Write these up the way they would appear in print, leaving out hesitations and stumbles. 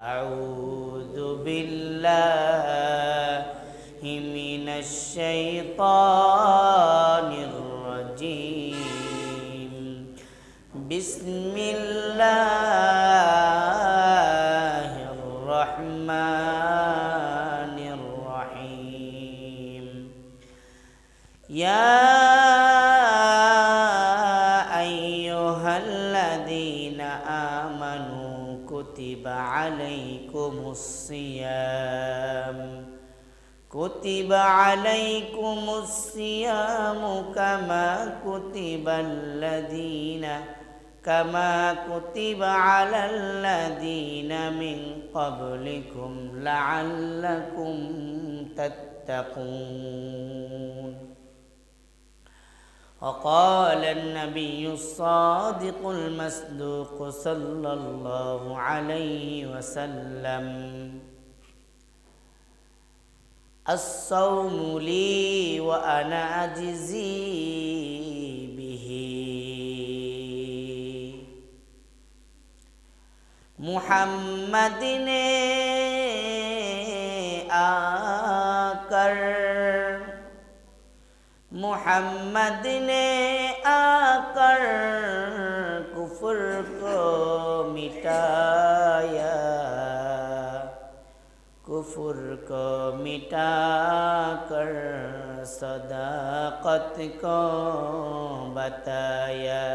أعوذ بالله من الشيطان الرجيم بسم الله الرحمن الرحيم يا أيها الذين آمنوا كتب عليكم الصيام كما كتب على الذين من قبلكم لعلكم تتقون وقال النبي الصادق المصدوق صلى الله عليه وسلم الصوم لي وأنا أجزي به محمد ने आकर कुफ्र को मिटाकर सदाकत को बताया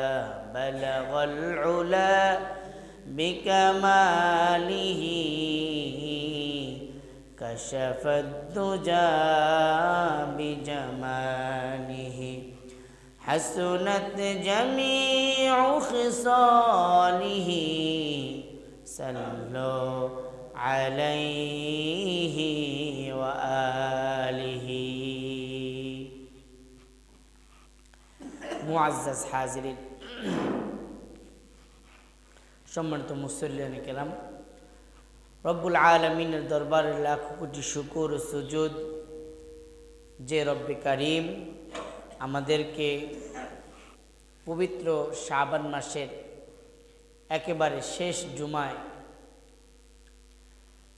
बलगल उला बिकमालिही कशफत दुजा बिजमालिही हसनत जमीउ खिसालिही सल्लो अलैहि व आलिहि। मुअज़्ज़ज़ हाज़िरीन, সম্মানিত মুসল্লিয়ানে কেরাম, রব্বুল আলামিনের দরবারে লাখ কোটি শুকর ও সুজুদ যে রব্বে কারীম আমাদেরকে পবিত্র শাবান মাসের একেবারে শেষ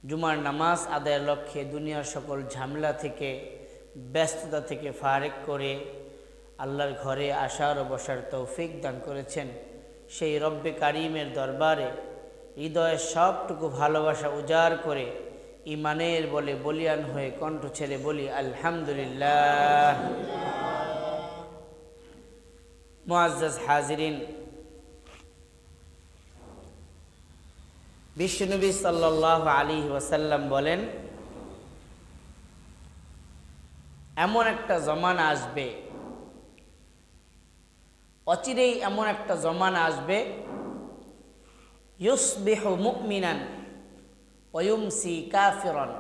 জুমার নামাজ আদায়ের লক্ষ্যে দুনিয়ার সকল ঝামেলা থেকে ব্যস্ততা থেকে ফারেক করে আল্লাহর ঘরে আসার ও বসার তৌফিক দান করেছেন। সেই রব্বে কারীমের দরবারে হৃদয়ের সবটুকু ভালোবাসা উজাড় করে ইমানের বলে বলিয়ান হয়ে কণ্ঠ ছেড়ে বলি আলহামদুলিল্লাহ। মুআজ্জাজ হাজিরিন, বিশ্বনবী সাল্লাল্লাহু আলাইহি ওয়াসাল্লাম বলেন, এমন একটা জমানা আসবে, অচিরেই এমন একটা জমানা আসবে, ইউসবিহু মুমিনান ওয়া ইউমসি কাফিরান,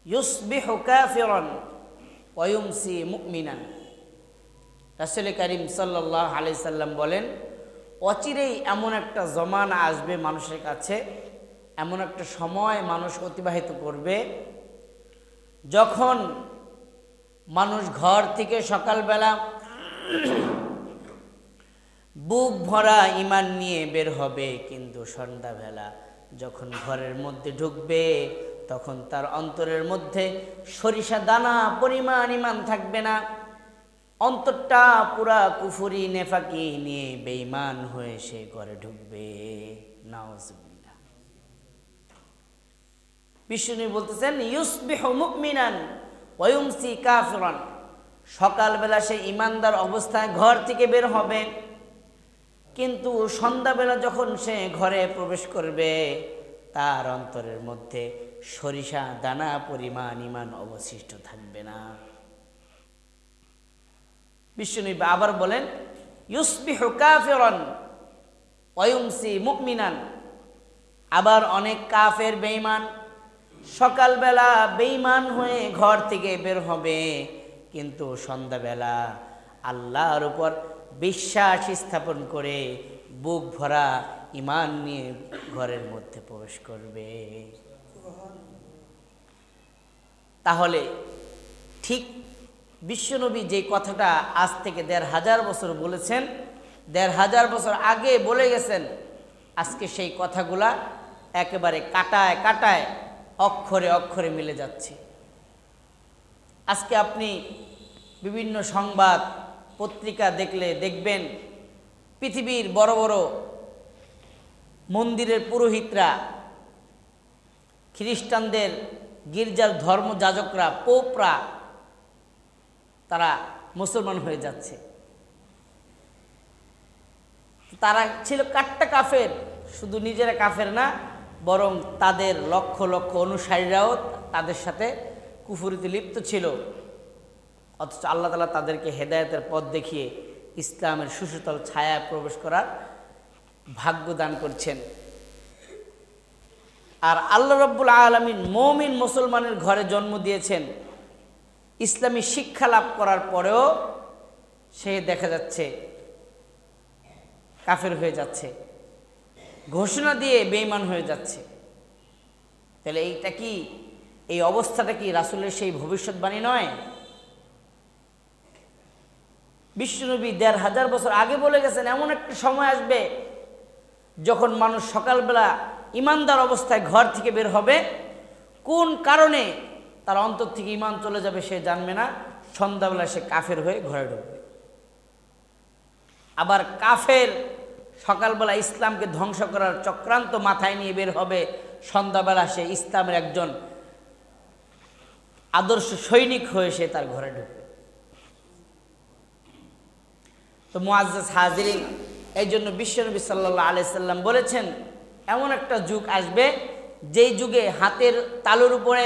ইউসবিহু কাফিরান ওয়া ইউমসি মুমিনান। রাসূল করিম সাল্লাল্লাহু আলাইহি সাল্লাম বলেন, অচিরেই এমন একটা জমানা আসবে মানুষের কাছে, এমন একটা সময় মানুষ অতিবাহিত করবে যখন মানুষ ঘর থেকে সকালবেলা বুক ভরা ঈমান নিয়ে বের হবে, কিন্তু সন্ধ্যাবেলা যখন ঘরের মধ্যে ঢুকবে তখন তার অন্তরের মধ্যে সরিষা দানা পরিমাণ ঈমান থাকবে না। অন্তরটা পুরা কুফরি নেফাকি নিয়ে বেঈমান হয়ে সে ঘরে ঢুকবে। নাউজুবিল্লাহ। বিষ্ণু বলতেছেন, ইউসবিহু মুমিনান ওয়া ইউমসি কাফিরান, সকালবেলা সে ঈমানদার অবস্থায় ঘর থেকে বের হবে, কিন্তু সন্ধ্যাবেলা যখন সে ঘরে প্রবেশ করবে তার অন্তরের মধ্যে সরিষা দানা পরিমাণ ঈমান অবশিষ্ট থাকবে না। বিষ্ণু আবার বলেন, ইউসবিহু কাফিরান ওয়া ইউমসি মুমিনান। আবার অনেক কাফের বেঈমান সকালবেলা বেঈমান হয়ে ঘর থেকে বের হবে, কিন্তু সন্ধ্যাবেলা আল্লাহর উপর বিশ্বাস স্থাপন করে বুক ভরা ঈমান নিয়ে ঘরের মধ্যে প্রবেশ করবে। তাহলে ঠিক বিশ্বনবী যে কথাটা আজ থেকে ১৫০০ বছর বলেছেন, ১৫০০ বছর আগে বলে গেছেন আজকে সেই কথাগুলা একেবারে কাটায় কাটায় অক্ষরে অক্ষরে মিলে যাচ্ছে। আজকে আপনি বিভিন্ন সংবাদ পত্রিকা দেখলে দেখবেন পৃথিবীর বড় বড় মন্দিরের পুরোহিতরা, খ্রিস্টানদের গির্জার ধর্মযাজকরা, পোপরা, তারা মুসলমান হয়ে যাচ্ছে। তারা ছিল কাট্টা কাফের, শুধু নিজেরা কাফের না, বরং তাদের লক্ষ লক্ষ অনুসারীরাও তাদের সাথে কুফরিতে লিপ্ত ছিল। অথচ আল্লাহ তাআলা তাদেরকে হেদায়েতের পথ দেখিয়ে ইসলামের সুশীতল ছায়ায় প্রবেশ করার ভাগ্য দান করছেন। আর আল্লাহ রাব্বুল আলামিন মুমিন মুসলমানের ঘরে জন্ম দিয়েছেন। ইসলামী শিক্ষা লাভ করার পরেও সে দেখা যাচ্ছে কাফের হয়ে যাচ্ছে, ঘোষণা দিয়ে বেঈমান হয়ে যাচ্ছে। তাহলে এইটা কি, এই অবস্থাটা কি রাসূলের সেই ভবিষ্যৎবাণী নয়? বিশ্বনবী ১৫০০ বছর আগে বলে গেছেন এমন একটা সময় আসবে যখন মানুষ সকালবেলা ইমানদার অবস্থায় ঘর থেকে বের হবে, কোন কারণে তার অন্তর থেকে ইমান চলে যাবে সে জানবে না, সন্ধ্যাবেলা সে কাফের হয়ে ঘরে ঢুকবে। আবার কাফের সকালবেলা ইসলামকে ধ্বংস করার চক্রান্ত মাথায় নিয়ে বের হবে, সন্ধ্যাবেলা সে ইসলামের একজন আদর্শ সৈনিক হয়ে সে তার ঘরে ঢুকবে। তো মুআজ্জাজ হাজিরিন, এই জন্য বিশ্বনবী সাল্লাল্লাহু আলাইহি সাল্লাম বলেছেন এমন একটা যুগ আসবে যেই যুগে হাতের তালুর উপরে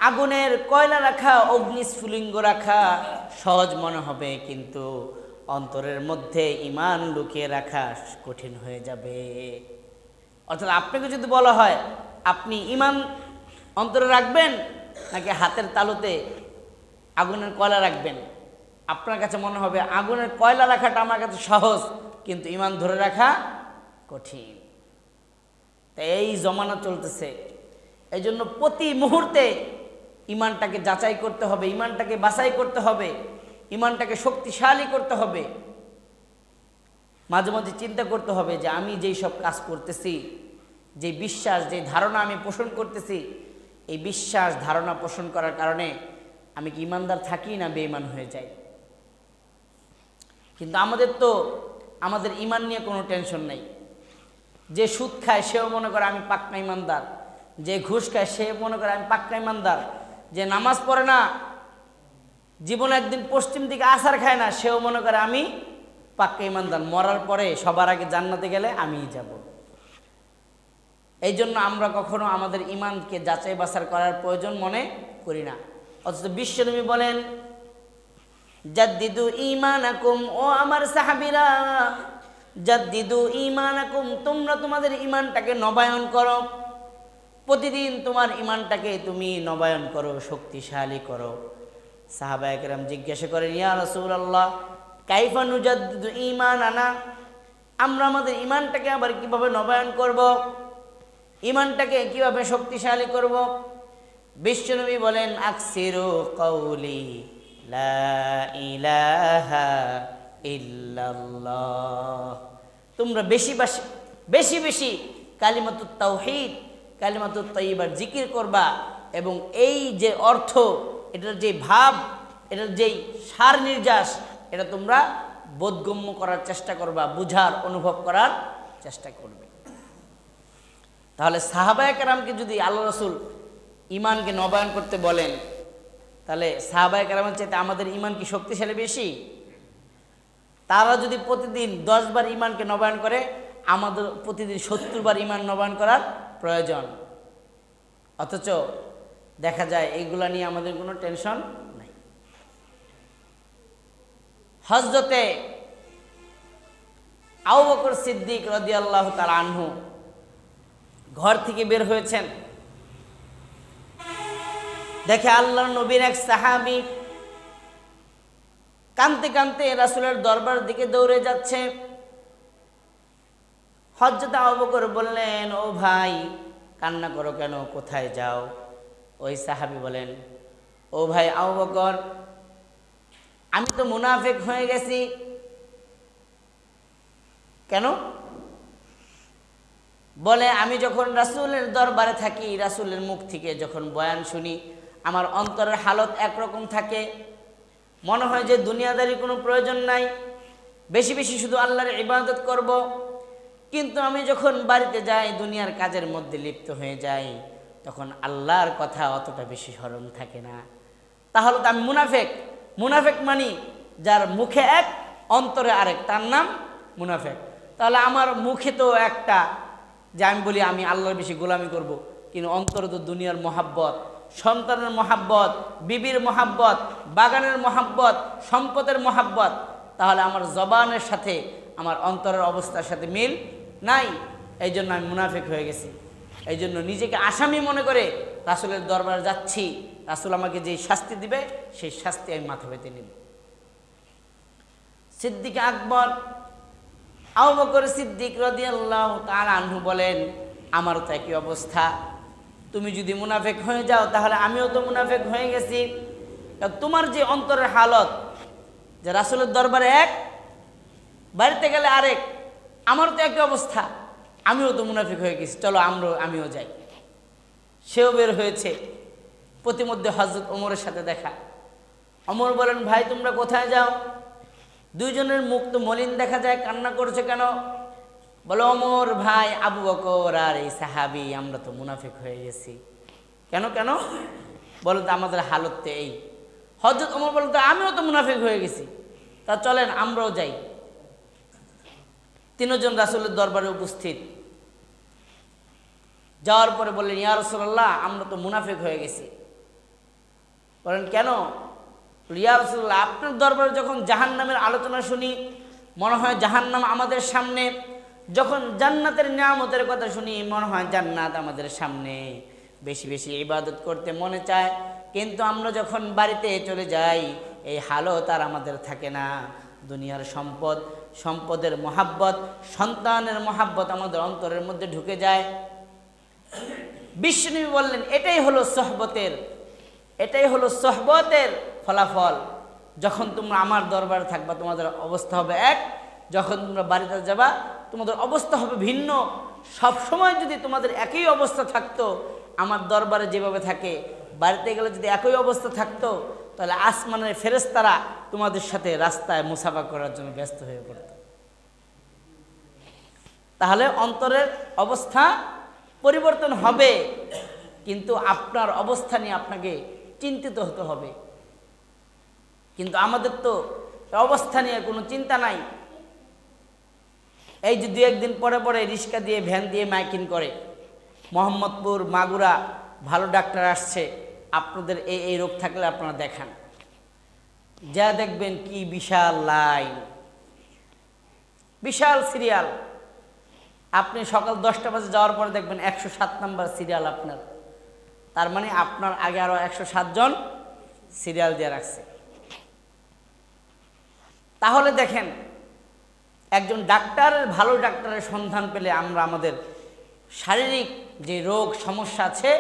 আগুনের কয়লা রাখা, অগ্নিস্ফুলিঙ্গ রাখা সহজ মনে হবে, কিন্তু অন্তরের মধ্যে ঈমান লুকিয়ে রাখা কঠিন হয়ে যাবে। অর্থাৎ আপনাকে যদি বলা হয় আপনি ঈমান অন্তরে রাখবেন নাকি হাতের তালুতে আগুনের কয়লা রাখবেন, আপনার কাছে মনে হবে আগুনের কয়লা রাখাটা আমার কাছে সহজ, কিন্তু ঈমান ধরে রাখা কঠিন। তাই এই জমানা চলতেছে, এই জন্য প্রতি মুহূর্তে ঈমানটাকে যাচাই করতে হবে, ঈমানটাকে বাছাই করতে হবে, ঈমানটাকে শক্তিশালী করতে হবে। মাঝে মাঝে চিন্তা করতে হবে যে আমি যেই সব কাজ করতেছি, যে বিশ্বাস, যে ধারণা আমি পোষণ করতেছি, এই বিশ্বাস ধারণা পোষণ করার কারণে আমি কি ঈমানদার থাকি না বেঈমান হয়ে যাই। কিন্তু আমাদের ঈমান নিয়ে কোনো টেনশন নেই। যে সুদ খায় সেও মনে করে আমি পাক্কা ঈমানদার, যে ঘুষ খায় সে মনে করে আমি পাক্কা ঈমানদার, যে নামাজ পড়ে না, জীবনে একদিন পশ্চিম দিকে আছাড় খায় না, সেও মনে করে আমি পাক্কা ঈমানদার, মরার পরে সবার আগে জান্নাতে গেলে আমিই যাব। এই জন্য আমরা কখনো আমাদের ঈমানকে যাচাই বাছাই করার প্রয়োজন মনে করি না। অথচ বিশ্বনবী বলেন জাদ্দিদু ঈমানাকুম, ও আমার সাহাবীরা জাদ্দিদু ঈমানাকুম, তোমরা তোমাদের ঈমানটাকে নবায়ন করো, প্রতিদিন তোমার ঈমানটাকে তুমি নবায়ন করো, শক্তিশালী করো। সাহাবায়ে কেরাম জিজ্ঞাসা করেন ইয়া রাসূলুল্লাহ কাইফা নুজাদ্দিদু ঈমানানা, আমরা আমাদের ঈমানটাকে আবার কিভাবে নবায়ন করব, ঈমানটাকে কিভাবে শক্তিশালী করব? বিশ্বনবী বলেন আকসিরু কওলি লা ইলাহা ইল্লাল্লাহ, তোমরা বেশি বেশি কালিমাতুত তাওহীদ, কালিমাতুত তাইয়্যিবার জিকির করবা, এবং এই যে অর্থ, এটার যে ভাব, এটার যেই সার নির্যাস, এটা তোমরা বোধগম্য করার চেষ্টা করবা, বুঝার, অনুভব করার চেষ্টা করবে। তাহলে সাহাবায়ে কেরামকে যদি আল্লাহ রাসূল ঈমানকে নবায়ন করতে বলেন, তাহলে সাহাবায়ে কেরামের চাইতে আমাদের ঈমান কি শক্তিশালী বেশি? তারা যদি প্রতিদিন 10 বার ঈমানকে নবায়ন করে, আমাদের প্রতিদিন 70 বার ঈমান নবায়ন করার প্রয়োজন। অথচ দেখা যায় এইগুলা নিয়ে আমাদের কোনো টেনশন নাই। হযরতে আবু বকর সিদ্দিক রাদিয়াল্লাহু তাআলা আনহু ঘর থেকে বের হয়েছেন, দেখে আল্লাহর নবীর এক সাহাবী কাঁদতে কাঁদতে রাসূলের দরবার দিকে দৌড়ে যাচ্ছে। হযরত আবু বকর বললেন, ও ভাই কান্না করো কেন, কোথায় যাও? ওই সাহাবী বলেন, ও ভাই আবু বকর, আমি তো মুনাফিক হয়ে গেছি। কেন? বলে আমি যখন রাসূলের দরবারে থাকি, রাসূলের মুখ থেকে যখন বয়ান শুনি, আমার অন্তরের হালত একরকম থাকে, মনে হয় যে দুনিয়াদারি কোনো প্রয়োজন নাই, বেশি বেশি শুধু আল্লাহর ইবাদত করব। কিন্তু আমি যখন বাড়িতে যাই, দুনিয়ার কাজের মধ্যে লিপ্ত হয়ে যাই, তখন আল্লাহর কথা অতটা বেশি স্মরণ থাকে না। তাহলে তো আমি মুনাফেক। মুনাফেক মানি যার মুখে এক অন্তরে আরেক, তার নাম মুনাফেক। তাহলে আমার মুখে তো একটা যে আমি বলি আমি আল্লাহর বেশি গোলামি করব, কিন্তু অন্তরে তো দুনিয়ার মহাব্বত, সন্তানের মহাব্বত, বিবির মহাব্বত, বাগানের মহাব্বত, সম্পদের মহাব্বত। তাহলে আমার জবানের সাথে আমার অন্তরের অবস্থার সাথে মিল নাই। এই জন্য আমি মুনাফিক হয়ে গেছি। এই জন্য নিজেকে আসামি মনে করে রাসূলের দরবারে যাচ্ছি, রাসূল আমাকে যেই শাস্তি দিবে সেই শাস্তি আমি মাথা পেতে নিব। সিদ্দিক আকবর আবু বকর সিদ্দিক রাদিয়াল্লাহু তাআলা আনহু বলেন, আমারও তো একই অবস্থা। তুমি যদি মুনাফিক হয়ে যাও তাহলে আমিও তো মুনাফিক হয়ে গেছি। তোমার যে অন্তরের হালত, যে রাসূলের দরবারে এক, বাড়িতে গেলে আরেক, আমার তো একই অবস্থা, আমিও তো মুনাফিক হয়ে গেছি, চলো আমিও যাই। সেও বের হয়েছে। প্রতিমধ্যে হযরত ওমরের সাথে দেখা। ওমর বলেন, ভাই তোমরা কোথায় যাও? দুইজনের মুখ তো মলিন দেখা যায়, কান্না করছে কেন? বলে, ওমর ভাই, আবু বকর আর এই সাহাবী আমরা তো মুনাফিক হয়ে গেছি। কেন কেন? বলো তো আমাদের হালত তো এই। হযরত ওমর বলেন, তো আমিও তো মুনাফিক হয়ে গেছি, তা চলেন আমরাও যাই। তিনজন রাসূলের দরবারে উপস্থিত। যাওয়ার পরে বললেন, ইয়া রাসূলুল্লাহ, আমরা তো মুনাফিক হয়ে গেছি। বলেন কেন? ইয়া রাসূলুল্লাহ, আপনার দরবারে যখন জাহান্নামের আলোচনা শুনি, মনে হয় জাহান্নাম আমাদের সামনে। যখন জান্নাতের নিয়ামতের কথা শুনি, মনে হয় জান্নাত আমাদের সামনে। বেশি বেশি ইবাদত করতে মনে চায়, কিন্তু আমরা যখন বাড়িতে চলে যাই, এই হালত আর আমাদের থাকে না। দুনিয়ার সম্পদ, সম্পদের মহাব্বত, সন্তানের মহাব্বত আমাদের অন্তরের মধ্যে ঢুকে যায়। বিশ্বনবী বললেন, এটাই হলো সোহবতের ফলাফল। যখন তোমরা আমার দরবারে থাকবা তোমাদের অবস্থা হবে এক, যখন তোমরা বাড়িতে যাবা তোমাদের অবস্থা হবে ভিন্ন। সব সময় যদি তোমাদের একই অবস্থা থাকতো, আমার দরবারে যেভাবে থাকে, বাড়িতে গেলে যদি একই অবস্থা থাকতো, তাহলে আসমানের ফেরেশতারা তোমাদের সাথে রাস্তায় মুসাফা করার জন্য ব্যস্ত হয়ে পড়ত। তাহলে অন্তরের অবস্থা পরিবর্তন হবে, কিন্তু আপনার অবস্থা নিয়ে আপনাকে চিন্তিত হতে হবে। কিন্তু আমাদের তো অবস্থা নিয়ে কোনো চিন্তা নাই। এই যে 2-1 দিন পরে পরে রিক্সা দিয়ে, ভ্যান দিয়ে মাইকিং করে, মোহাম্মদপুর, মাগুরা ভালো ডাক্তার আসছে, আপনাদের এই রোগ থাকলে আপনারা দেখান। যা দেখবেন কি বিশাল লাইন, বিশাল সিরিয়াল। আপনি সকাল 10টা বাজে যাওয়ার পরে দেখবেন 107 নম্বর সিরিয়াল আপনার। তার মানে আপনার আগে আরো 107 জন সিরিয়াল দিয়ে রাখছে। তাহলে দেখেন, একজন ডাক্তারের, ভালো ডাক্তারের সন্ধান পেলে আমরা আমাদের শারীরিক যে রোগ সমস্যা আছে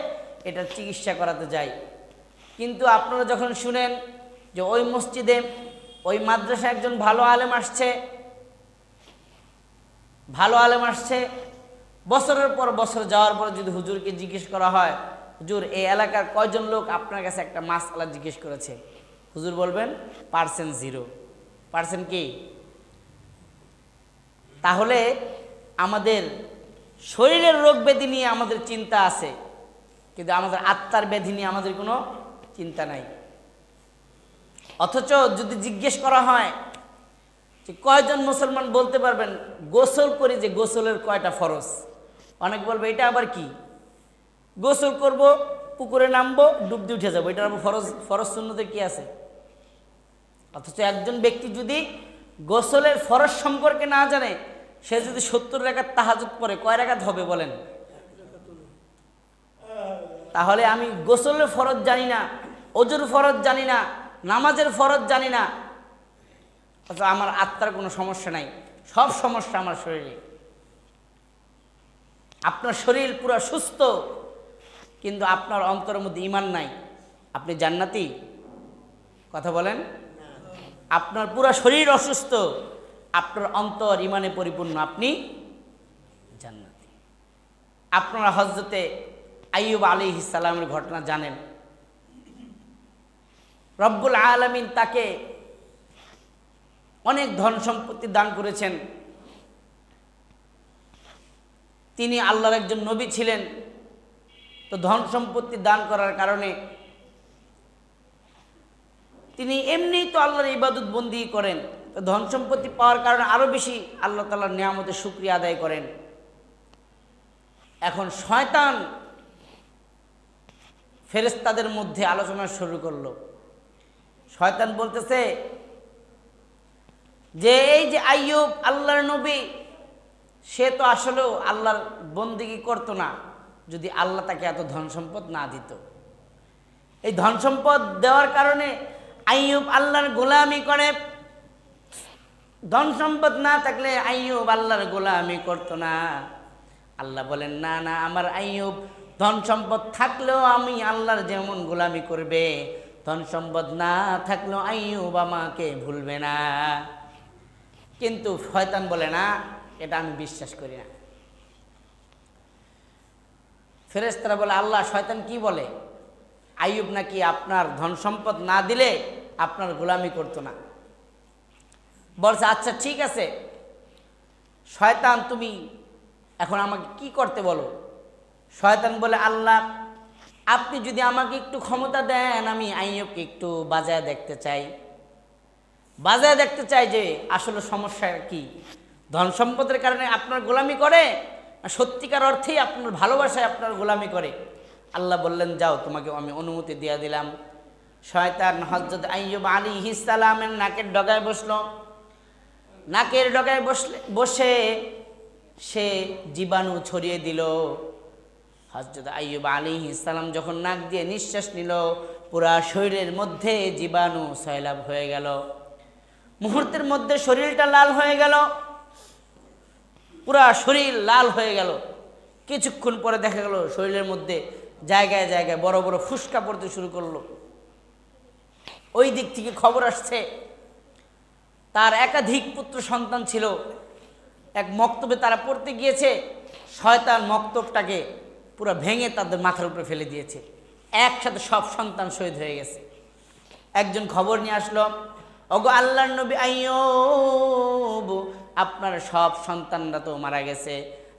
এটার চিকিৎসা করাতে যাই। কিন্তু আপনারা যখন শুনেন যে ওই মসজিদে, ওই মাদ্রাসায় একজন ভালো আলেম আসছে, বছরের পর বছর যাওয়ার পর যদি হুজুরকে জিজ্ঞেস করা হয়, হুজুর এই এলাকার কয়জন লোক আপনার কাছে একটা মাসআলা জিজ্ঞেস করেছে, হুজুর বলবেন 0%। পার্সেন্ট কি? তাহলে আমাদের শরীরের রোগ ব্যাধি নিয়ে আমাদের চিন্তা আছে, কিন্তু আমাদের আত্মার ব্যাধি নিয়ে আমাদের কোনো চিন্তা নাই। অথচ যদি জিজ্ঞেস করা হয় যে কয়জন মুসলমান বলতে পারবেন গোসল করি, যে গোসলের কয়টা ফরজ, অনেক বলবে এটা আবার কি, গোসল করব, পুকুরে নামবো, ডুব দিয়ে উঠে যাবো, এটার আবার ফরজ সুন্নতে কি আছে? অথচ একজন ব্যক্তি যদি গোসলের ফরজ সম্পর্কে না জানে, সে যদি 70 রাকাত তাহাজ্জুদ পড়ে, কয় রাকাত হবে বলেন? তাহলে আমি গোসলের ফরজ জানি না, ওযুর ফরজ জানি না, নামাজের ফরজ জানি না, অথচ আমার আত্মার কোনো সমস্যা নাই, সব সমস্যা আমার শরীরে। আপনার শরীর পুরো সুস্থ, কিন্তু আপনার অন্তরের মধ্যে ঈমান নাই, আপনি জান্নাতি? কথা বলেন। আপনার পুরো শরীর অসুস্থ, আপনার অন্তর ঈমানে পরিপূর্ণ, আপনি জান্নাতি। আপনারা হযরতে আইয়ুব আলাইহিস সালামের ঘটনা জানেন। রব্বুল আলামিন তাকে অনেক ধন সম্পত্তি দান করেছেন। তিনি আল্লাহর একজন নবী ছিলেন, তো ধন সম্পত্তি দান করার কারণে তিনি এমনিই তো আল্লাহর ইবাদত বন্দি করেন, তো ধন সম্পত্তি পাওয়ার কারণে আরো বেশি আল্লাহ তাআলার নিয়ামতের শুকরিয়া আদায় করেন। এখন শয়তান ফেরেশতাদের মধ্যে আলোচনা শুরু করলো। শয়তান বলতেছে যে এই যে আইয়ুব আল্লাহর নবী, সে তো আসলেও আল্লাহর বন্দেগী করতো না যদি আল্লাহ তাকে এত ধন সম্পদ না দিত। এই ধন সম্পদ দেওয়ার কারণে আইয়ুব আল্লাহর গোলামি করে। ধন সম্পদ না থাকলে আইয়ুব আল্লাহর গোলামি করতো না। আল্লাহ বলেন, না না, আমার আইয়ুব ধন সম্পদ থাকলেও আমি আল্লাহর যেমন গোলামি করবে, ধন সম্পদ না থাকলেও আইয়ুব আমাকে ভুলবে না। কিন্তু শয়তান বলে, না, এটা আমি বিশ্বাস করি না। ফেরেশতারা বলে, আল্লাহ, শয়তান কি বলে? আইয়ুব নাকি আপনার ধন সম্পদ না দিলে আপনার গোলামি করতো না। বলছে, আচ্ছা ঠিক আছে শয়তান, তুমি এখন আমাকে কি করতে বলো? শয়তান বলে, আল্লাহ, আপনি যদি আমাকে একটু ক্ষমতা দেন, আমি আইয়ুবকে একটু বাজায় দেখতে চাই। বাজায় দেখতে চাই যে আসলে সমস্যা কি, ধন সম্পদের কারণে আপনার গোলামি করে, সত্যিকার অর্থেই আপনার ভালোবাসায় আপনার গোলামি করে। আল্লাহ বললেন, যাও, তোমাকে আমি অনুমতি দিয়ে দিলাম। শয়তান হযরত আইয়ুব আলাইহিস সালামের নাকের ডগায় বসলো। নাকের ডগায় বসে সে জীবাণু ছড়িয়ে দিল। হযরত আইয়ুব আলাইহিস সালাম যখন নাক দিয়ে নিঃশ্বাস নিল, পুরা শরীরের মধ্যে জীবাণু সয়লাব হয়ে গেল। মুহূর্তের মধ্যে শরীরটা লাল হয়ে গেল, পুরা শরীর লাল হয়ে গেল। কিছুক্ষণ পরে দেখা গেল শরীরের মধ্যে জায়গায় জায়গায় বড় বড় ফুসকা পড়তে শুরু করলো। ওই দিক থেকে খবর আসছে তার একাধিক পুত্র সন্তান ছিল। এক মক্তবে তারা পড়তে গিয়েছে, শয়তান মক্তবটাকে পুরো ভেঙে তাদের মাথার উপরে ফেলে দিয়েছে। একসাথে সব সন্তান শহীদ হয়ে গেছে। একজন খবর নিয়ে আসলো, ওগো আল্লাহর নবী আইয়ুব, আপনার সব সন্তানরা তো মারা গেছে।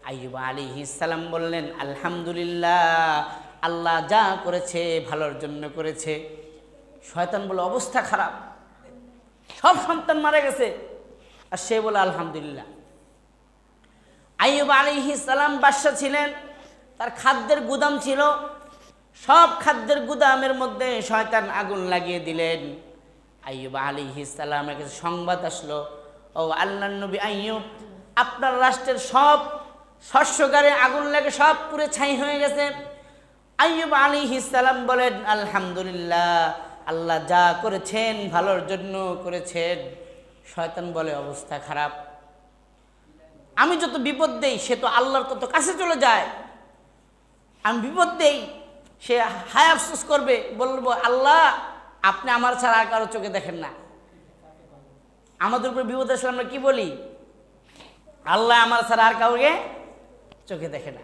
আইয়ুব আলাইহিস সালাম বললেন, আলহামদুলিল্লাহ, আল্লাহ যা করেছে ভালোর জন্য করেছে। শয়তান বলে, অবস্থা খারাপ, সব সন্তান মারা গেছে, আর সে বলে আলহামদুলিল্লাহ। আইয়ুব আলাইহিস সালাম বাদশা ছিলেন, তার খাদ্যের গুদাম ছিল। সব খাদ্যের গুদামের মধ্যে শয়তান আগুন লাগিয়ে দিলেন। আইয়ুব আলাইহিস সালামের কাছে সংবাদ আসলো, ও আল্লাহর নবী আইয়ুব, আপনার রাষ্ট্রের সব শস্যগারে আগুন লেগে সব পুড়ে ছাই হয়ে গেছে। আইয়ুব আলাইহিস সালাম বলেন, আলহামদুলিল্লাহ, আল্লাহ যা করেছেন ভালোর জন্য করেছেন। শয়তান বলে, অবস্থা খারাপ, আমি যত বিপদ দেই সে তো আল্লাহর তত কাছে চলে যায়। আমি বিপদ দেই, সে হায় আফসোস করবে, বলবো, আল্লাহ আপনি আমার ছাড়া আর কারো চোখে দেখেন না। আমাদের উপরে বিপদ আসলে আমরা কি বলি? আল্লাহ আমার ছাড়া আর কাউকে চোখে দেখে না।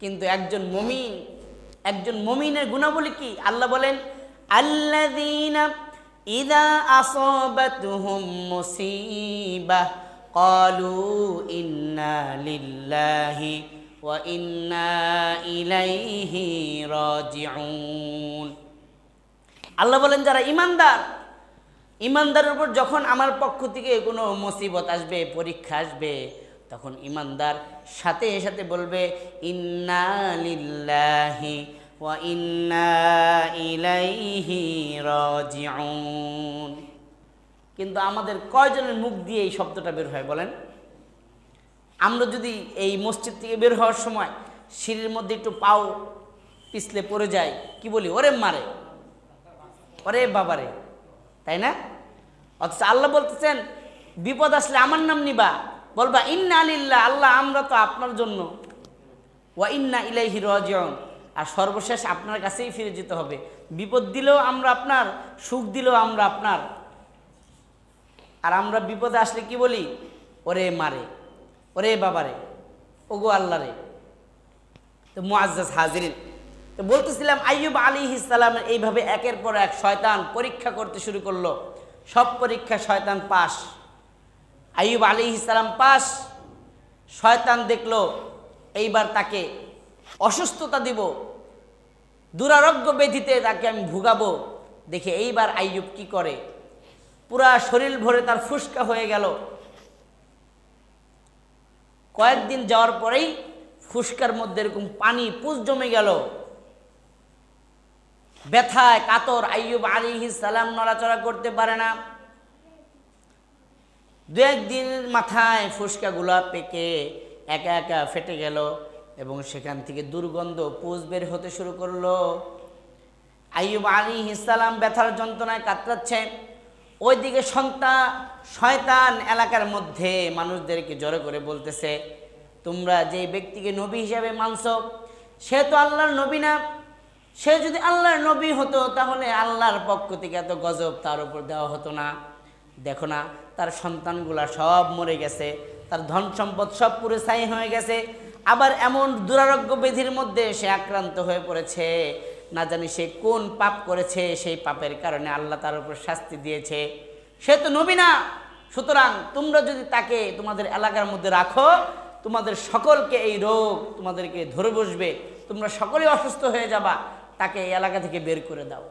কিন্তু একজন মুমিনের গুণাবলী কি? আল্লাহ বলেন, আল্লাযীনা ইযা আসাবাতুহুম মুসিবাহ ক্বালু ইন্না লিল্লাহি ওয়া ইন্না ইলাইহি রাজিউন। আল্লাহ বলেন, যারা ইমানদারের উপর যখন আমার পক্ষ থেকে কোনো মুসিবত আসবে, পরীক্ষা আসবে, তখন ইমানদার সাথে সাথে বলবে, ইন্না লিল্লাহি ওয়া ইন্না ইলাইহি রাজিউন। কিন্তু আমাদের কয়জনের মুখ দিয়ে এই শব্দটা বের হয় বলেন? আমরা যদি এই মসজিদ থেকে বের হওয়ার সময় সিঁড়ির মধ্যে একটু পাও পিছলে পড়ে যায়, কি বলি? ওরে মারে, ওরে বাবারে, তাই না? অথচ আল্লাহ বলতেছেন, বিপদ আসলে আমার নাম নিবা, বলবা ইন্না লিল্লাহ, আল্লাহ আমরা তো আপনার জন্য, ওয়া ইন্না ইলাইহি রাজিউন, আর সর্বশেষ আপনার কাছেই ফিরে যেতে হবে। বিপদ দিলেও আমরা আপনার, সুখ দিলেও আমরা আপনার। আর আমরা বিপদে আসলে কি বলি? ওরে মারে, ওরে বাবারে, ওগো আল্লাহ রে। তো মুআজ্জাজ হাজিরিন, তো বলতেছিলাম আইয়ুব আলাইহিস সালামের এইভাবে একের পর এক শয়তান পরীক্ষা করতে শুরু করলো। সব পরীক্ষা শয়তান পাস। আইয়ুব আলাইহিস সালাম পাস। শয়তান দেখলো এইবার তাকে অসুস্থতা দিব, দুরারোগ্য ব্যাধিতে তাকে আমি ভুগাবো। দেখে এইবার আইয়ুব কি করে, পুরা শরীর ভরে তার ফুসকা হয়ে গেল। কয়েকদিন যাওয়ার পরেই ফুসকার মধ্যে এরকম পানি পুষ জমে গেল। ব্যথায় কাতর আইয়ুব আলাইহিস সালাম নড়াচড়া করতে পারে না। দু একদিনের মাথায় ফুসকাগুলা পেকে একা একা ফেটে গেল এবং সেখান থেকে দুর্গন্ধ পুষ বের হতে শুরু করলো। আইয়ুব আলাইহিস সালাম ব্যথার যন্ত্রণায় কাতরাচ্ছে। ওইদিকে শয়তান এলাকার মধ্যে মানুষদেরকে জড়ো করে বলতেছে, তোমরা যে ব্যক্তিকে নবী হিসাবে মানছো সে তো আল্লাহর নবী না। সে যদি আল্লাহর নবী হতো তাহলে আল্লাহর পক্ষ থেকে এত গজব তার উপর দেওয়া হতো না। দেখো না, তার সন্তানগুলা সব মরে গেছে, তার ধন সম্পদ সব পুরো ছাই হয়ে গেছে। আবার এমন দুরারোগ্য ব্যাধির মধ্যে সে আক্রান্ত হয়ে পড়েছে, না জানি সে কোন পাপ করেছে, সেই পাপের কারণে আল্লাহ তার উপর শাস্তি দিয়েছে। সে তো নবী না। সুতরাং তোমরা যদি তাকে তোমাদের এলাকার মধ্যে রাখো, তোমাদের সকলকে এই রোগ তোমাদেরকে ধরে বসবে, তোমরা সকলেই অসুস্থ হয়ে যাবা, তাকে এই এলাকা থেকে বের করে দাও।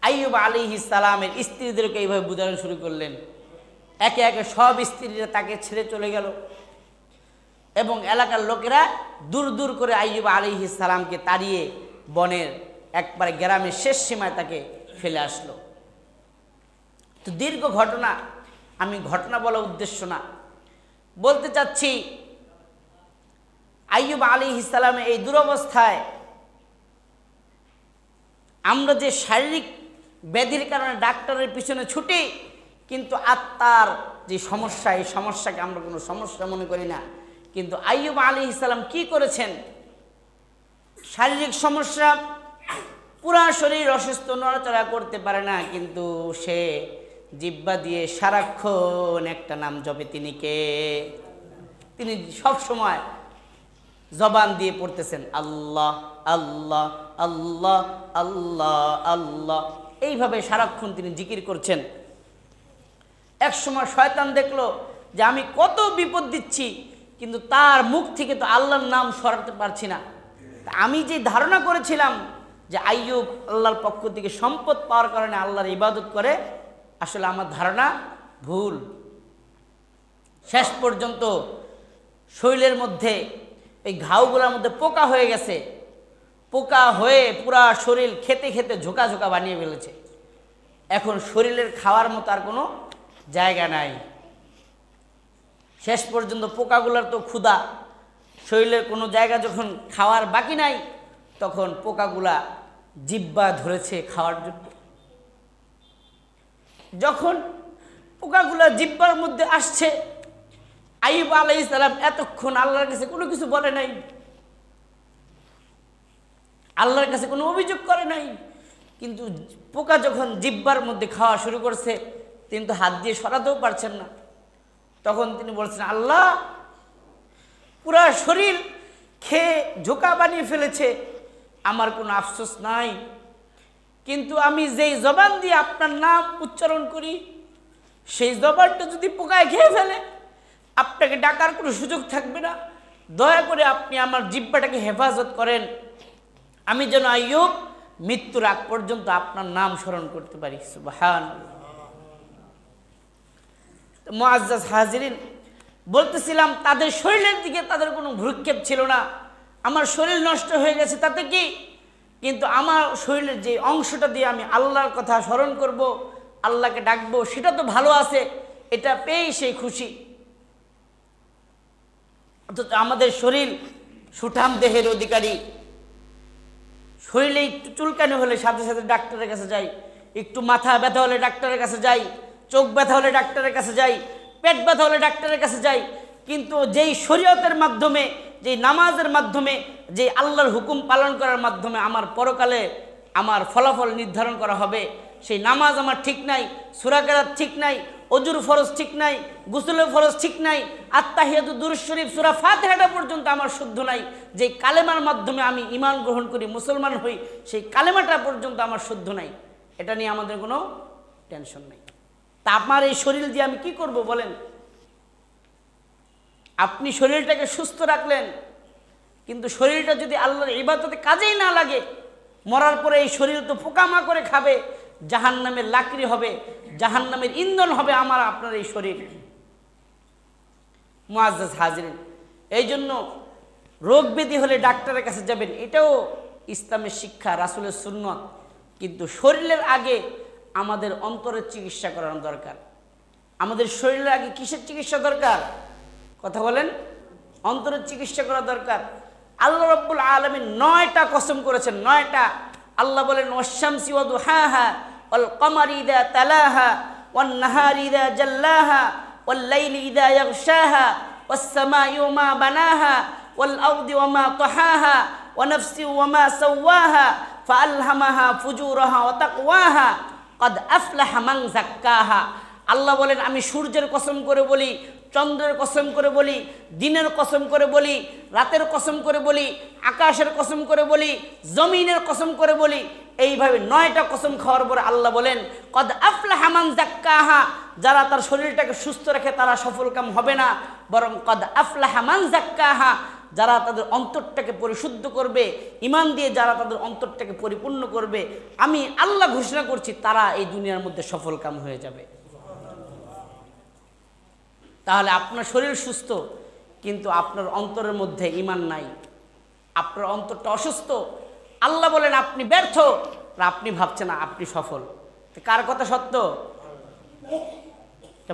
আইয়ুব আলাইহিস সালামের স্ত্রীদেরকে এইভাবে বুঝানো শুরু করলেন। একে একে সব স্ত্রীরা তাকে ছেড়ে চলে গেল এবং এলাকার লোকেরা দূর দূর করে আইয়ুব আলাইহিস সালামকে তাড়িয়ে বনের একবারে গ্রামের শেষ সীমায় তাকে ফেলে আসলো। তো দীর্ঘ ঘটনা, আমি ঘটনা বলা উদ্দেশ্য না, বলতে চাচ্ছি আইয়ুব আলাইহিস সালামের এই দুরবস্থায় আমরা যে শারীরিক ব্যাধির কারণে ডাক্তারের পিছনে ছুটি, কিন্তু আত্মার যে সমস্যা, এই সমস্যাকে আমরা কোনো সমস্যা মনে করি না। কিন্তু আইয়ুব আলাইহিস সালাম কি করেছেন, শারীরিক সমস্যা, পুরা শরীর অসুস্থ, নড়াচড়া করতে পারে না, কিন্তু সে জিহ্বা দিয়ে সারাক্ষণ একটা নাম জপে। তিনি সব সময় জবান দিয়ে পড়তেছেন আল্লাহ আল্লাহ আল্লাহ আল্লাহ আল্লাহ, এইভাবে সারাক্ষণ তিনি জিকির করছেন। এক সময় শয়তান দেখলো যে আমি কত বিপদ দিচ্ছি, কিন্তু তার মুখ থেকে তো আল্লাহর নাম সরাতে পারছি না। আমি যে ধারণা করেছিলাম যে আইয়ুব আল্লাহর পক্ষ থেকে সম্পদ পাওয়ার কারণে আল্লাহর ইবাদত করে, আসলে আমার ধারণা ভুল। শেষ পর্যন্ত শরীরের মধ্যে এই ঘাওগুলোর মধ্যে পোকা হয়ে গেছে, পোকা হয়ে পুরা শরীর খেতে খেতে ঝোঁকা ঝোঁকা বানিয়ে ফেলেছে। এখন শরীরের খাওয়ার মতো আর কোনো জায়গা নাই। শেষ পর্যন্ত পোকাগুলোর তো ক্ষুধা, শরীরের কোনো জায়গা যখন খাওয়ার বাকি নাই, তখন পোকাগুলা জিহ্বা ধরেছে খাওয়ার জন্য। যখন পোকাগুলা জিহ্বার মধ্যে আসছে, আইয়ুব আলাইহিস সালাম এতক্ষণ আল্লাহর কাছে কোনো কিছু বলে নাই, আল্লাহর কাছে কোনো অভিযোগ করে নাই, কিন্তু পোকা যখন জিহ্বার মধ্যে খাওয়া শুরু করছে, তিনি তো হাত দিয়ে সরাতেও পারছেন না। তখন তিনি বলছেন, আল্লাহ, পুরা শরীর খেয়ে ঝোঁকা বানিয়ে ফেলেছে, আমার কোনো আফসোস নাই, কিন্তু আমি যেই জবান দিয়ে আপনার নাম উচ্চারণ করি, সেই জবানটা যদি পোকায় খেয়ে ফেলে, আপনাকে ডাকার কোনো সুযোগ থাকবে না। দয়া করে আপনি আমার জিহ্বাটাকে হেফাজত করেন, আমি যেন আইয়ুব মৃত্যুর আগ পর্যন্ত আপনার নাম স্মরণ করতে পারি। সুবহানাল্লাহ। মুআজ্জাজ হাজিরিন, বলতেছিলাম তাদের শরীরের দিকে তাদের কোনো ভ্রুক্ষেপ ছিল না। আমার শরীর নষ্ট হয়ে গেছে তাতে কি, কিন্তু আমার শরীরের যে অংশটা দিয়ে আমি আল্লাহর কথা স্মরণ করব, আল্লাহকে ডাকবো, সেটা তো ভালো আছে, এটা পেয়েই সেই খুশি। অথচ আমাদের শরীর সুঠাম দেহের অধিকারী, শরীরে একটু চুলকানি হলে সাথে সাথে ডাক্তারের কাছে যাই, একটু মাথা ব্যথা হলে ডাক্তারের কাছে যাই, চোখ ব্যথা হলে ডাক্তারের কাছে যাই, পেট ব্যথা হলে ডাক্তারের কাছে যাই। কিন্তু যেই শরীয়তের মাধ্যমে, যেই নামাজের মাধ্যমে, যে আল্লাহর হুকুম পালন করার মাধ্যমে আমার পরকালে আমার ফলাফল নির্ধারণ করা হবে, সেই নামাজ আমার ঠিক নাই, সূরা কেরাত ঠিক নাই, অজুর ফরজ ঠিক নাই, গোসলের ফরজ ঠিক নাই, আত্তাহিয়াতু দুরূদ শরীফ সূরা ফাতিহাটা পর্যন্ত আমার শুদ্ধ নাই, যে কালেমার মাধ্যমে আমি ঈমান গ্রহণ করি, মুসলমান হই, সেই কালেমাটা পর্যন্ত আমার শুদ্ধ নাই। এটা নিয়ে আমাদের কোনো টেনশন নেই। তা আমার এই শরীর দিয়ে আমি কি করব বলেন? আপনি শরীরটাকে সুস্থ রাখলেন, কিন্তু শরীরটা যদি আল্লাহর ইবাদতে কাজেই না লাগে, মরার পরে এই শরীর তো পোকামাকড়ে খাবে, জাহান্নামের লাকড়ি হবে, জাহান্নামের ইন্ধন হবে আমার আপনার এই শরীর। মুআজ্জাজ হাজিরিন, এই জন্য রোগ ব্যাধি হলে ডাক্তারের কাছে যাবেন, এটাও ইসলামের শিক্ষা, রাসূলের সুন্নত। কিন্তু শরীরের আগে আমাদের অন্তরের চিকিৎসা করানো দরকার। আমাদের শরীরের আগে কিসের চিকিৎসা দরকার? কথা বলেন। অন্তরের চিকিৎসা করা দরকার। আল্লাহ রাব্বুল আলামিন 9টা কসম করেছেন, 9টা। আল্লাহ বলেন ওয়াশ-শামসি ওয়া দুহাহা ওয়াল কমারি ইযা তালাহা ওয়ান নাহারি ইযা জাল্লাহা ওয়াল লাইলি ইযা ইয়াগশাহা ওয়াস সামাই ওয়া মা বানাহা ওয়াল আরদি ওয়া মা তাহাহা ওয়া নাফসি ওয়া মা সাওয়াহা ফাআলহামাহা ফুজুরাহা ওয়া তাকওয়াহা ক্বাদ আফলাহা মান যাক্কাহা। আল্লাহ বলেন আমি সূর্যের কসম করে বলি, চন্দ্রের কসম করে বলি, দিনের কসম করে বলি, রাতের কসম করে বলি, আকাশের কসম করে বলি, জমিনের কসম করে বলি। এইভাবে 9টা কসম খাওয়ার পরে আল্লাহ বলেন কদ আফলাহা মান যাক্কাহা, যারা তার শরীরটাকে সুস্থ রাখে তারা সফলকাম হবে না, বরং কদ আফলাহা মান যাক্কাহা, যারা তাদের অন্তরটাকে পরিশুদ্ধ করবে, ঈমান দিয়ে যারা তাদের অন্তরটাকে পরিপূর্ণ করবে, আমি আল্লাহ ঘোষণা করছি তারা এই দুনিয়ার মধ্যে সফলকাম হয়ে যাবে। তাহলে আপনার শরীর সুস্থ, কিন্তু আপনার অন্তরের মধ্যে ঈমান নাই, আপনার অন্তরটা অসুস্থ। আল্লাহ বলেন আপনি ব্যর্থ, আর আপনি ভাবছেন আপনি সফল। কার কথা সত্য?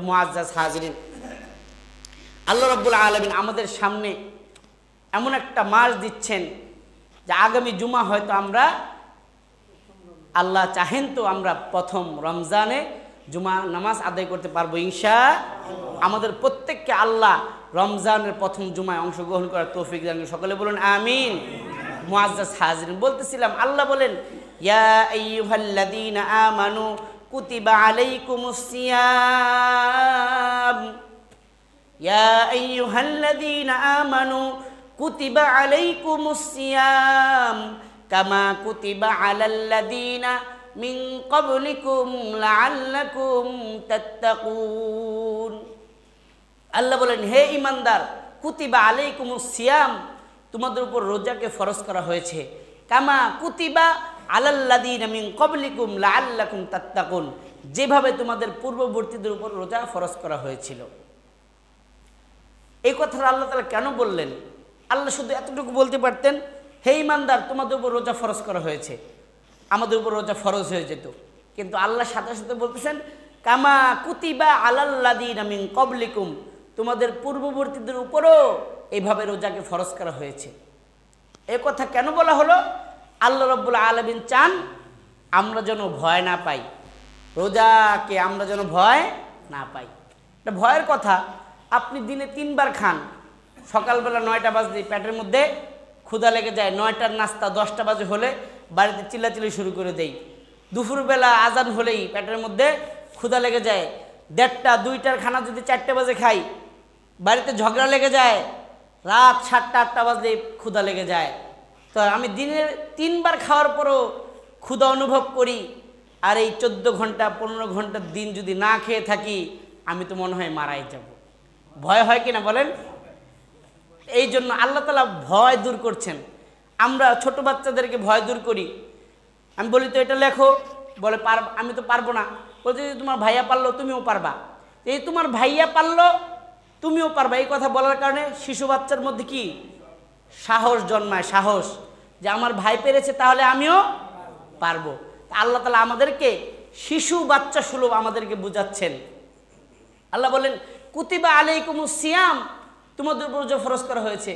মুআজ্জাজ হাজিরিন, আল্লাহ রাব্বুল আলামিন আমাদের সামনে এমন একটা মাস দিচ্ছেন যে আগামী জুমা হয়তো আমরা, আল্লাহ চাহেন তো আমরা প্রথম রমজানে জুমা নামাজ আদায় করতে পারবো ইনশাআল্লাহ। আমাদের প্রত্যেককে আল্লাহ রমজানের প্রথম জুমায় অংশগ্রহণ করার তৌফিক দান করুন। সকলে বলুন আমিন। মুআজ্জাজ হাজিরিন, বলতেছিলাম আল্লাহ বলেন ইয়া আইয়ুহাল্লাযীনা আমানু কুতিবা আলাইকুমুস সিয়াম, ইয়া আইয়ুহাল্লাযীনা আমানু কুতিবা আলাইকুমুস সিয়াম কামা কুতিবা আলাল্লাযীনা মিন ক্বাবলিকুম লাআল্লাকুম তাত্তাকুন। আল্লাহ বলেন হে ঈমানদার, কুতিবা আলাইকুমুস সিয়াম, তোমাদের উপর রোজাকে ফরজ করা হয়েছে, কামা কুতিবা আলাল্লাযীনা মিন ক্বাবলিকুম লাআল্লাকুম তাত্তাকুন, যেভাবে তোমাদের পূর্ববর্তীদের উপর রোজা ফরজ করা হয়েছিল। এই কথাটা আল্লাহ তাআলা কেন বললেন? আল্লাহ শুধু এতটুকু বলতে পারতেন হে ঈমানদার তোমাদের উপর রোজা ফরজ করা হয়েছে, আমাদের উপর রোজা ফরজ হয়ে যেত। কিন্তু আল্লাহ সাথে সাথে বলতেছেন কামা কুতিবা আলাল্লাযীনা মিন ক্বাবলিকুম, তোমাদের পূর্ববর্তীদের উপরও এইভাবে রোজাকে ফরজ করা হয়েছে। এই কথা কেন বলা হলো? আল্লাহ রাব্বুল আলামিন চান আমরা যেন ভয় না পাই, রোজাকে আমরা যেন ভয় না পাই। এটা ভয়ের কথা। আপনি দিনে 3 বার খান, সকালবেলা 9টা বাজে পেটের মধ্যে ক্ষুধা লেগে যায়, 9টার নাস্তা 10টা বাজে হলে বাড়িতে চিল্লাচিল্লি শুরু করে দেই, দুপুরবেলা আজান হলেই পেটের মধ্যে ক্ষুধা লেগে যায়, 1:30টা 2টার খানা যদি 4টে বাজে খাই বাড়িতে ঝগড়া লেগে যায়, রাত 7টা 8টা বাজলে ক্ষুধা লেগে যায়। তো আমি দিনের 3 বার খাওয়ার পরও ক্ষুধা অনুভব করি, আর এই 14 ঘন্টা 15 ঘন্টার দিন যদি না খেয়ে থাকি আমি তো মনে হয় মারাই যাব। ভয় হয় কিনা বলেন? এই জন্য আল্লাহ তাআলা ভয় দূর করছেন। আমরা ছোট বাচ্চাদেরকে ভয় দূর করি, আমি বলি তো এটা লেখো, বলে আমি তো পারবো না। বলছে যে তোমার ভাইয়া পারলো তুমিও পারবা, এই তোমার ভাইয়া পারলো তুমিও পারবা, এই কথা বলার কারণে শিশু বাচ্চার মধ্যে কি সাহস জন্মায়, সাহস যে আমার ভাই পেরেছে তাহলে আমিও পারবো। আল্লাহ তাআলা আমাদেরকে শিশু বাচ্চা সুলভ আমাদেরকে বুঝাচ্ছেন। আল্লাহ বলেন কুতিবা আলাইকুমুস সিয়াম, তোমাদের উপর রোজা ফরজ করা হয়েছে।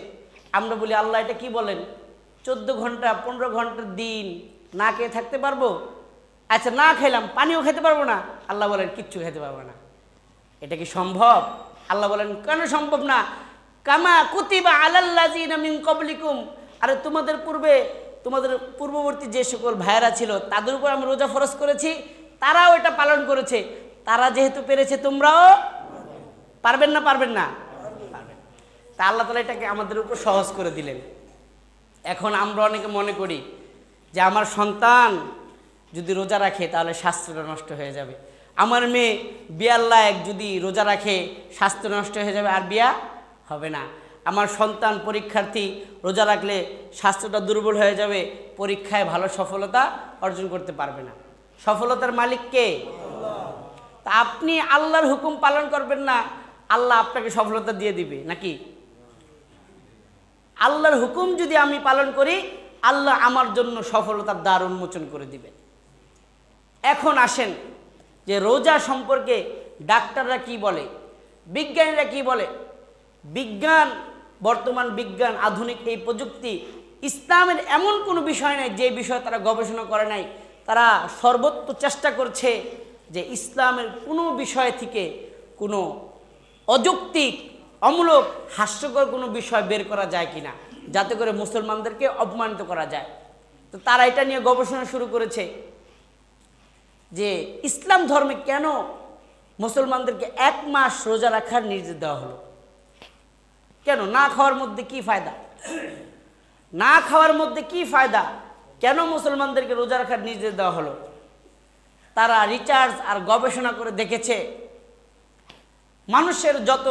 আমরা বলি আল্লাহ এটা কি বলেন? 14 ঘন্টা 15 ঘন্টার দিন না খেয়ে থাকতে পারবো? আচ্ছা না খাইলাম, পানিও খেতে পারবো না? আল্লাহ বলেন কিচ্ছু খেতে পারবো না। এটা কি সম্ভব? আল্লাহ বলেন কেন সম্ভব না? কামা কুতিবা আলাল্লাযীনা মিন ক্বাবলিকুম, আরে তোমাদের পূর্বে তোমাদের পূর্ববর্তী যে সকল ভাইয়েরা ছিল তাদের উপর আমি রোজা ফরজ করেছি, তারাও এটা পালন করেছে, তারা যেহেতু পেরেছে তোমরাও পারবেন না? পারবেন না? পারবেন। তা আল্লাহ তাআলা এটাকে আমাদের উপর সহজ করে দিলেন। এখন আমরা অনেকে মনে করি যে আমার সন্তান যদি রোজা রাখে তাহলে স্বাস্থ্যটা নষ্ট হয়ে যাবে, আমার মেয়ে বিয়ার লায়ক যদি রোজা রাখে স্বাস্থ্য নষ্ট হয়ে যাবে, আর বিয়া হবে না। আমার সন্তান পরীক্ষার্থী রোজা রাখলে স্বাস্থ্যটা দুর্বল হয়ে যাবে, পরীক্ষায় ভালো সফলতা অর্জন করতে পারবে না। সফলতার মালিক কে? তা আপনি আল্লাহর হুকুম পালন করবেন না, আল্লাহ আপনাকে সফলতা দিয়ে দিবে নাকি? আল্লাহর হুকুম যদি আমি পালন করি, আল্লাহ আমার জন্য সফলতার দ্বার উন্মোচন করে দিবেন। এখন আসেন যে রোজা সম্পর্কে ডাক্তাররা কি বলে, বিজ্ঞানীরা কি বলে। বিজ্ঞান, বর্তমান বিজ্ঞান, আধুনিক এই প্রযুক্তি, ইসলামের এমন কোনো বিষয় নাই যে বিষয়ে তারা গবেষণা করে নাই। তারা সর্বোচ্চ চেষ্টা করছে যে ইসলামের কোনো বিষয় থেকে কোনো অযৌক্তিক, অমূলক, হাস্যকর কোনো বিষয় বের করা যায় কিনা, যাতে করে মুসলমানদেরকে অপমানিত করা যায়। তো তারা এটা নিয়ে গবেষণা শুরু করেছে যে ইসলাম ধর্মে কেন মুসলমানদেরকে 1 মাস রোজা রাখার নির্দেশ দেওয়া হলো। কেন? না খাওয়ার মধ্যে কি ফায়দা? না খাওয়ার মধ্যে কি ফায়দা? কেন মুসলমানদেরকে রোজা রাখার নির্দেশ দেওয়া হলো? তারা রিসার্চ আর গবেষণা করে দেখেছে মানুষের যত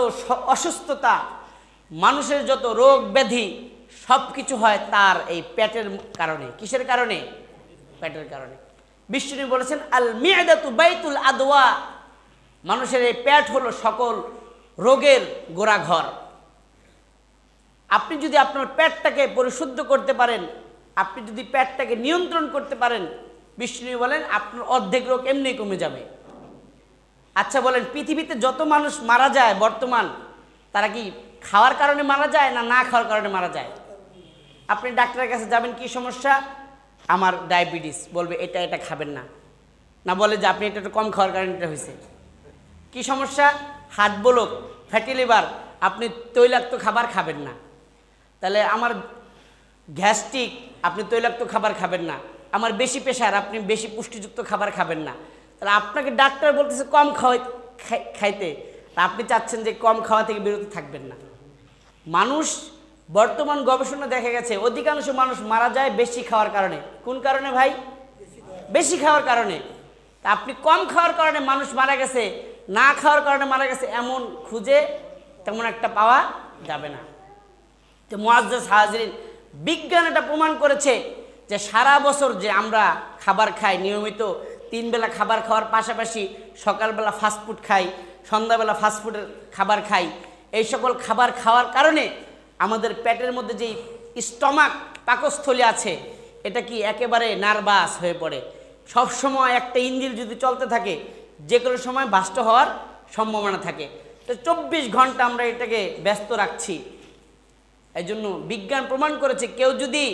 অসুস্থতা, মানুষের যত রোগ ব্যাধি সব কিছু হয় তার এই পেটের কারণে। কিসের কারণে? পেটের কারণে। বিষ্ণু বলেছেন আল মিয়াদাতু বাইতুল আদওয়া, মানুষের এই পেট হলো সকল রোগের গোড়াঘর। আপনি যদি আপনার পেটটাকে পরিশুদ্ধ করতে পারেন, আপনি যদি পেটটাকে নিয়ন্ত্রণ করতে পারেন, বিষ্ণু বলেন আপনার অর্ধেক রোগ এমনি কমে যাবে। আচ্ছা বলেন, পৃথিবীতে যত মানুষ মারা যায় বর্তমান, তারা কি খাওয়ার কারণে মারা যায় না না খাওয়ার কারণে মারা যায়? আপনি ডাক্তারের কাছে যাবেন, কি সমস্যা? আমার ডায়াবেটিস, বলবে এটা এটা খাবেন না, না বলে যে আপনি এটা একটু কম খাওয়ার কারণে এটা হয়েছে। কি সমস্যা? হার্ট ব্লক, ফ্যাটি লিভার, আপনি তৈলাক্ত খাবার খাবেন না। তাহলে আমার গ্যাস্ট্রিক, আপনি তৈলাক্ত খাবার খাবেন না। আমার বেশি প্রেশার, আপনি বেশি পুষ্টিযুক্ত খাবার খাবেন না। তাহলে আপনাকে ডাক্তার বলতেছে কম খাইতে, আপনি চাচ্ছেন যে কম খাওয়া থেকে বিরত থাকবেন না। মানুষ, বর্তমান গবেষণা দেখা গেছে অধিকাংশ মানুষ মারা যায় বেশি খাওয়ার কারণে। কোন কারণে ভাই? বেশি খাওয়ার কারণে। তা আপনি কম খাওয়ার কারণে মানুষ মারা গেছে, না খাওয়ার কারণে মারা গেছে, এমন খুঁজে তেমন একটা পাওয়া যাবে না। তো মুআজ্জাজ হাজিরিন, বিজ্ঞান এটা প্রমাণ করেছে যে সারা বছর যে আমরা খাবার খাই, নিয়মিত 3 বেলা খাবার খাওয়ার পাশাপাশি সকালবেলা ফাস্টফুড খাই, সন্ধ্যাবেলা ফাস্টফুডের খাবার খাই, এই সকল খাবার খাওয়ার কারণে আমাদের পেটের মধ্যে যেই স্টমাক, পাকস্থলী আছে, এটা কি একেবারে নার্ভাস হয়ে পড়ে। সব সময় একটা ইঞ্জিন যদি চলতে থাকে, যে কোনো সময় বাস্ট হওয়ার সম্ভাবনা থাকে। তো 24 ঘন্টা আমরা এটাকে ব্যস্ত রাখছি। এই জন্য বিজ্ঞান প্রমাণ করেছে কেউ যদি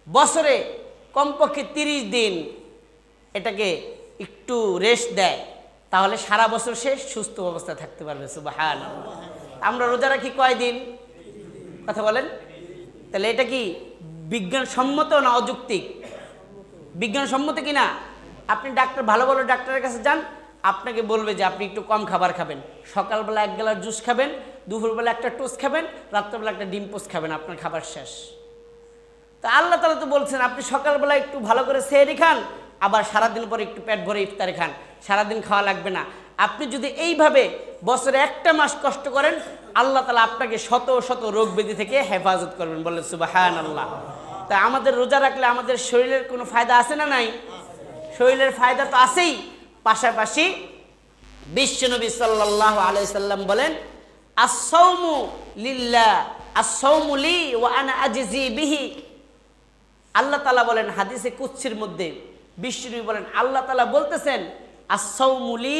বছরে কমপক্ষে 30 দিন এটাকে একটু রেস্ট দেয়, তাহলে সারা বছর সে সুস্থ অবস্থায় থাকতে পারবে। সুবহানাল্লাহ। আমরা রোজা রাখি কয়দিন? কথা বলেন। তাহলে এটা কি বিজ্ঞানসম্মত না অযৌক্তিক? বিজ্ঞানসম্মত কি না? আপনি ডাক্তার, ভালো ভালো ডাক্তারের কাছে যান, আপনাকে বলবে যে আপনি একটু কম খাবার খাবেন, সকালবেলা 1 গ্লাস জুস খাবেন, দুপুরবেলা একটা টোস্ট খাবেন, রাত্রেবেলা একটা ডিম পোস্ট খাবেন, আপনার খাবার শেষ। তা আল্লাহ তাআলা তো বলছেন আপনি সকালবেলা একটু ভালো করে সেহরি খান, আবার সারাদিন পরে একটু পেট ভরে ইফতারি খান, সারাদিন খাওয়া লাগবে না। আপনি যদি এইভাবে বছরে 1টা মাস কষ্ট করেন, আল্লাহ তাআলা আপনাকে শত শত রোগ ব্যাধি থেকে হেফাজত করবেন। বলেন সুবহানাল্লাহ। তা আমাদের রোজা রাখলে আমাদের শরীরের কোনো ফায়দা আছে না নাই? শরীরের ফায়দা তো আছেই, পাশাপাশি বিশ্বনবী সাল্লাল্লাহু আলাইহি সাল্লাম বলেন আস-সাওমু লিল্লাহ, আস-সাওমু লি ওয়া আনা আজজি বিহি। আল্লাহ তাআলা বলেন হাদিসে কুদসির মধ্যে, বিশ্বনবী বলেন আল্লাহ তাআলা বলতেছেন আস-সাওমু লি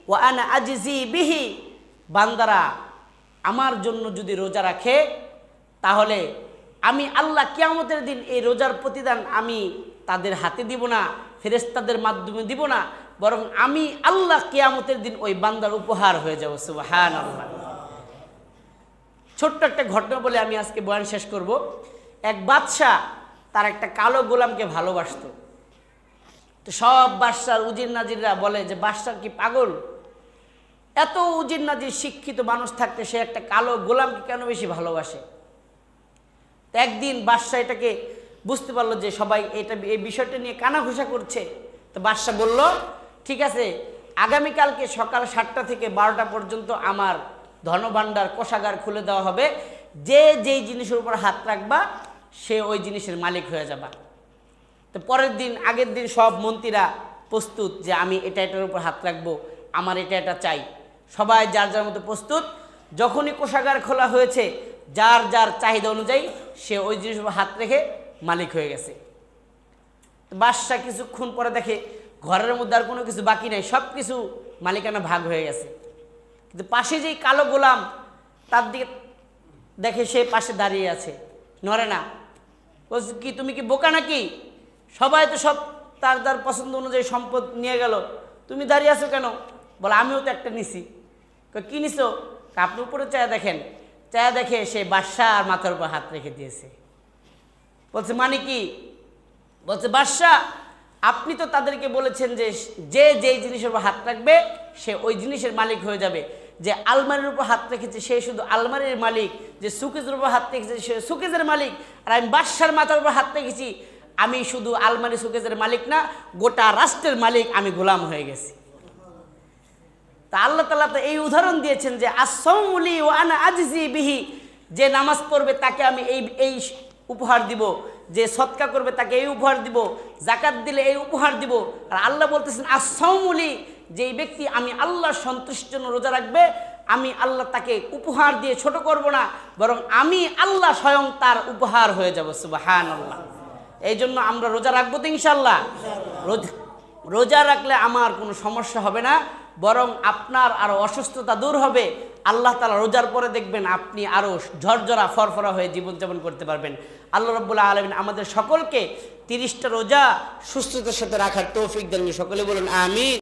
ওয়া আনা আজজি বিহি, বান্দারা আমার জন্য যদি রোজা রাখে তাহলে আমি আল্লাহ কিয়ামতের দিন এই রোজার প্রতিদান আমি তাদের হাতে দিব না, ফেরেশতাদের মাধ্যমে দিব না, বরং আমি আল্লাহ কিয়ামতের দিন ওই বান্দার উপহার হয়ে যাব। সুবহানাল্লাহ। ছোট্ট একটা ঘটনা বলে আমি আজকে বয়ান শেষ করব। এক বাদশা তার একটা কালো গোলামকে ভালোবাসত। তো সব বাদশার উজির নাজিররা বলে যে বাদশা কি পাগল, এত উজির নাজির শিক্ষিত মানুষ থাকতে সে একটা কালো গোলামকে কেন বেশি ভালোবাসে? তো একদিন বাদশাহ এটাকে বুঝতে পারলো যে সবাই এই বিষয়টা নিয়ে কানাঘুষা করছে। তো বাদশাহ বলল, ঠিক আছে, আগামীকালকে সকাল 7টা থেকে 12টা পর্যন্ত আমার ধনভাণ্ডার কোষাগার খুলে দেওয়া হবে, যে যেই জিনিসের উপর হাত রাখবা সে ওই জিনিসের মালিক হয়ে যাবা। তো পরের দিন, আগের দিন সব মন্ত্রীরা প্রস্তুত যে আমি এটার উপর হাত রাখবো, আমার এটা চাই, সবাই যার যার মতো প্রস্তুত। যখনই কোষাগার খোলা হয়েছে, যার যার চাহিদা অনুযায়ী সে ওই জিনিসের উপর হাত রেখে মালিক হয়ে গেছে। বাদশাহ কিছুক্ষণ পরে দেখে ঘরের মধ্যে আর কোনো কিছু বাকি নাই, সব কিছু মালিকানা ভাগ হয়ে গেছে। কিন্তু পাশে যেই কালো গোলাম, তার দিকে দেখে সে পাশে দাঁড়িয়ে আছে, নড়ে না। বলছে, কি তুমি কি বোকা নাকি? সবাই তো সব তার তার পছন্দ অনুযায়ী সম্পদ নিয়ে গেল, তুমি দাঁড়িয়ে আছো কেন? বলে, আমিও তো একটা নিছি। কি নিছো? আপনি উপরে চায়া দেখেন। চায়া দেখে সে বাদশাহ আর মাথার উপর হাত রেখে দিয়েছে। বলছে, মানে কি? বলছে, বাদশাহ আপনি তো তাদেরকে বলেছেন যে যে যেই জিনিসের উপর হাত রাখবে সে ওই জিনিসের মালিক হয়ে যাবে। যে আলমারির উপর হাত রেখেছে সে শুধু আলমারির মালিক, যে সুকেজের উপর হাত রেখেছে সে সুকেজের মালিক। আর আমি বাদশার মাথার উপর হাত রেখেছি, আমি শুধু আলমারি সুকেজের মালিক না, গোটা রাষ্ট্রের মালিক, আমি গোলাম হয়ে গেছি। তা আল্লাহ তাআলা তো এই উদাহরণ দিয়েছেন যে আসসাউমুলি ওয়া আনা আজজি বিহি, যে নামাজ পড়বে তাকে আমি এই উপহার দিব, যে সদকা করবে তাকে এই উপহার দিব, যাকাত দিলে এই উপহার দিব। আর আল্লাহ বলতেছেন আসসাউমুলি, যেই ব্যক্তি আমি আল্লাহর সন্তুষ্টির জন্য রোজা রাখবে, আমি আল্লাহ তাকে উপহার দিয়ে ছোট করব না, বরং আমি আল্লাহ স্বয়ং তার উপহার হয়ে যাব। সুবহানাল্লাহ। এই জন্য আমরা রোজা রাখবো তো ইনশাআল্লাহ। রোজা রাখলে আমার কোনো সমস্যা হবে না, বরং আপনার আরো অসুস্থতা দূর হবে। আল্লাহ তাআলা রোজার পরে দেখবেন আপনি আরো ঝরঝরা ফরফরা হয়ে জীবনযাপন করতে পারবেন। আল্লাহ রাব্বুল আলামিন আমাদের সকলকে 30টা রোজা সুস্থতার সাথে রাখার তৌফিক দান। সকলে বলুন আমিন।